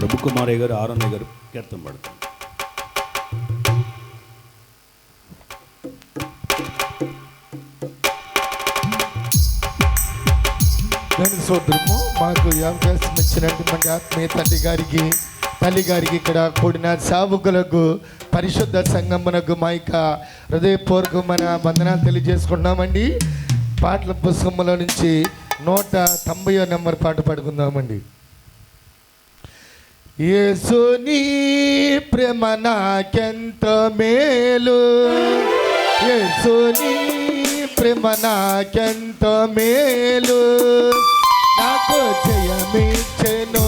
ప్రభు కుమారయ్య గారు, ఆరన్నయ్య గారు కీర్తన పాడుతారు. సోదరము మాకు ఈ అవకాశం ఇచ్చినటువంటి ఆత్మీయ తల్లి గారికి ఇక్కడ కూడిన సేవకులకు పరిశుద్ధ సంగమునకు మా యొక్క హృదయపూర్వకమైన వందనాలు తెలియజేసుకుంటున్నామండి. పాటల పుస్తకంలో నుంచి 190వ నెంబర్ పాట పాడుకుందామండి. యేసుని ప్రేమ నాకెంత మేలు, యేసుని ప్రేమ నాకెంత మేలు, నాకు జయమిచ్చెను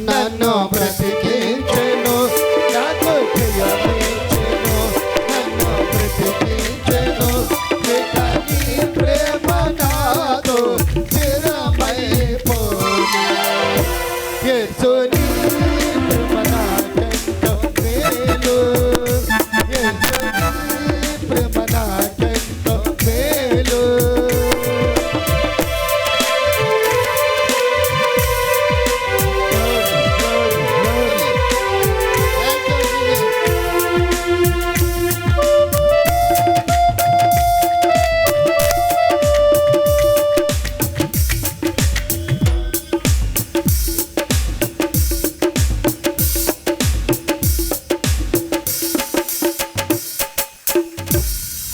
నన్ను బ్రతికించెను, నాకు జయమిచ్చెను నన్ను బ్రతికించెను, ఇక నీ ప్రేమ నాతో స్థిరమైపోను. యేసుని ప్రేమ నాకెంత మేలు, యేసుని ప్రేమ నాకెంత మేలు.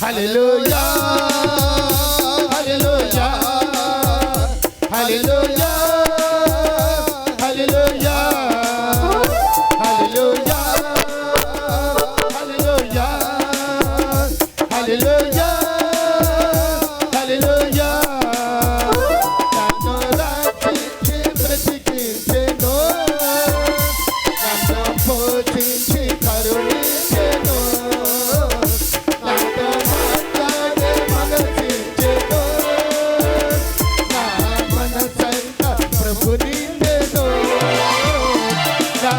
Hallelujah, hallelujah, hallelujah, hallelujah, hallelujah, hallelujah, hallelujah, hallelujah. నన్ను రక్షించి బ్రతికించెను, నన్ను పోషించి కరుణించెను, ప్రభు నిందెను, నా